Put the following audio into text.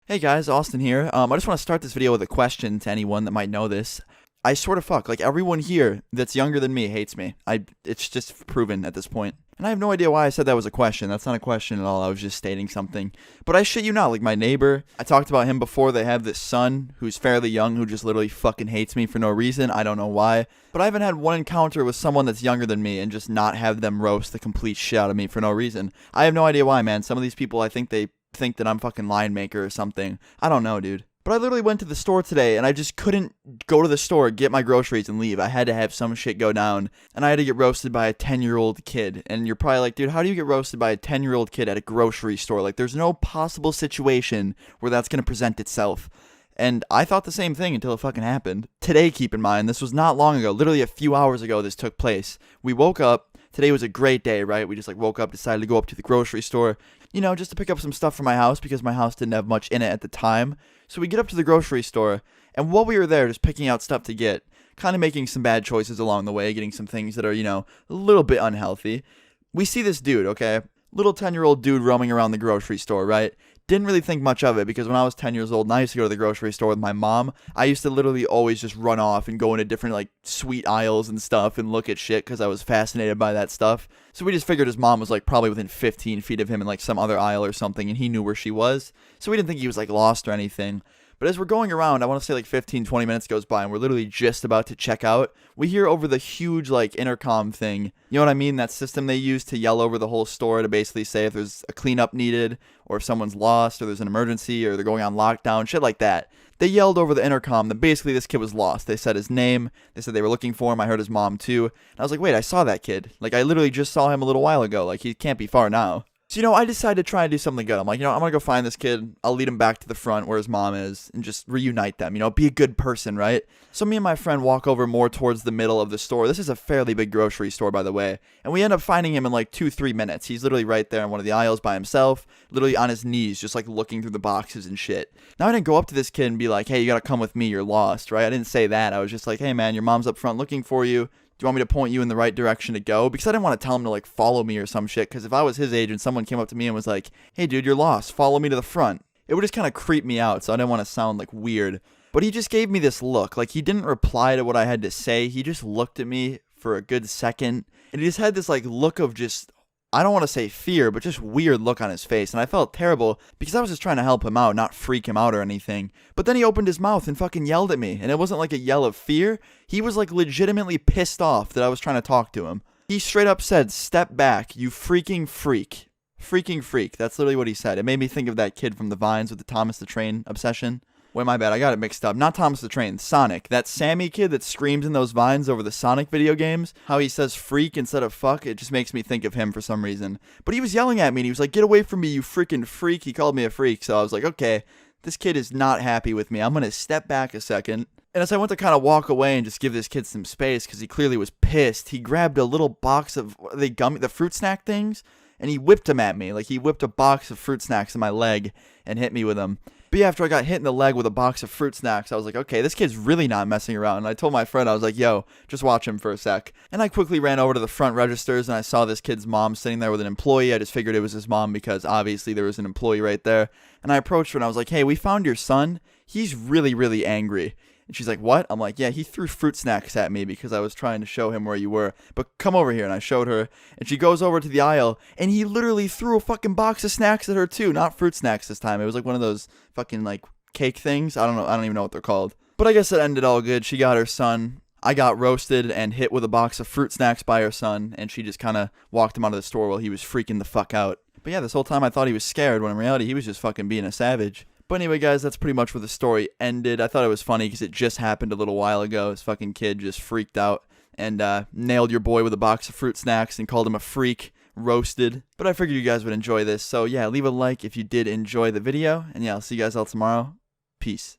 Hey guys, Austin here. I just want to start this video with a question to anyone that might know this. I sort of fuck. Like, everyone here that's younger than me hates me. It's just proven at this point. And I have no idea why I said that was a question. That's not a question at all. I was just stating something. But I shit you not, like my neighbor, I talked about him before. They have this son who's fairly young who just literally fucking hates me for no reason. I don't know why. But I haven't had one encounter with someone that's younger than me and just not have them roast the complete shit out of me for no reason. I have no idea why, man. Some of these people, I think they think that I'm fucking line maker or something. I don't know, dude. But I literally went to the store today and I just couldn't go to the store, get my groceries, and leave. I had to have some shit go down. And I had to get roasted by a 10-year-old kid. And you're probably like, dude, how do you get roasted by a 10-year-old kid at a grocery store? Like, there's no possible situation where that's going to present itself. And I thought the same thing until it fucking happened. Today, keep in mind, this was not long ago. Literally a few hours ago this took place. We woke up. Today was a great day, right? We just woke up, decided to go up to the grocery store, just to pick up some stuff for my house because my house didn't have much in it at the time. So we get up to the grocery store, and while we were there just picking out stuff to get, kind of making some bad choices along the way, getting some things that are, a little bit unhealthy, we see this dude, okay? Little 10-year-old dude roaming around the grocery store, right? Didn't really think much of it because when I was 10 years old and I used to go to the grocery store with my mom, I used to literally always just run off and go into different sweet aisles and stuff and look at shit because I was fascinated by that stuff. So we just figured his mom was probably within 15 feet of him in some other aisle or something, and he knew where she was. So we didn't think he was lost or anything. But as we're going around, I want to say 15, 20 minutes goes by, and we're literally just about to check out. We hear over the huge, intercom thing. You know what I mean? That system they use to yell over the whole store to basically say if there's a cleanup needed, or if someone's lost, or there's an emergency, or they're going on lockdown, shit like that. They yelled over the intercom that basically this kid was lost. They said his name. They said they were looking for him. I heard his mom, too. And I was like, wait, I saw that kid. I literally just saw him a little while ago. He can't be far now. So, I decided to try and do something good. I'm like, I'm going to go find this kid. I'll lead him back to the front where his mom is and just reunite them. Be a good person, right? So me and my friend walk over more towards the middle of the store. This is a fairly big grocery store, by the way. And we end up finding him in 2-3 minutes. He's literally right there in one of the aisles by himself, literally on his knees, just looking through the boxes and shit. Now, I didn't go up to this kid and be like, hey, you got to come with me. You're lost, right? I didn't say that. I was just like, hey, man, your mom's up front looking for you. Do you want me to point you in the right direction to go? Because I didn't want to tell him to follow me or some shit. Because if I was his age and someone came up to me and was like, hey dude, you're lost, follow me to the front, it would just kind of creep me out. So I didn't want to sound weird. But he just gave me this look. He didn't reply to what I had to say. He just looked at me for a good second. And he just had this look of just, I don't want to say fear, but just weird look on his face. And I felt terrible because I was just trying to help him out, not freak him out or anything. But then he opened his mouth and fucking yelled at me. And it wasn't a yell of fear. He was legitimately pissed off that I was trying to talk to him. He straight up said, step back, you freaking freak. Freaking freak. That's literally what he said. It made me think of that kid from the Vines with the Thomas the Train obsession. Wait, my bad. I got it mixed up. Not Thomas the Train. Sonic. That Sammy kid that screams in those Vines over the Sonic video games. How he says freak instead of fuck. It just makes me think of him for some reason. But he was yelling at me and he was like, get away from me, you freaking freak. He called me a freak. So I was like, okay, this kid is not happy with me. I'm going to step back a second. And as I went to kind of walk away and just give this kid some space because he clearly was pissed, he grabbed a little box of the fruit snack things, and he whipped them at me. He whipped a box of fruit snacks in my leg and hit me with them. But yeah, after I got hit in the leg with a box of fruit snacks, I was like, okay, this kid's really not messing around. And I told my friend, I was like, yo, just watch him for a sec. And I quickly ran over to the front registers and I saw this kid's mom sitting there with an employee. I just figured it was his mom because obviously there was an employee right there. And I approached her and I was like, hey, we found your son. He's really, really angry. And she's like, what? I'm like, yeah, he threw fruit snacks at me because I was trying to show him where you were. But come over here. And I showed her. And she goes over to the aisle. And he literally threw a fucking box of snacks at her too. Not fruit snacks this time. It was one of those fucking cake things. I don't know. I don't even know what they're called. But I guess it ended all good. She got her son. I got roasted and hit with a box of fruit snacks by her son. And she just kind of walked him out of the store while he was freaking the fuck out. But yeah, this whole time I thought he was scared when in reality he was just fucking being a savage. But anyway, guys, that's pretty much where the story ended. I thought it was funny because it just happened a little while ago. This fucking kid just freaked out and nailed your boy with a box of fruit snacks and called him a freak, roasted. But I figured you guys would enjoy this. So yeah, leave a like if you did enjoy the video. And yeah, I'll see you guys all tomorrow. Peace.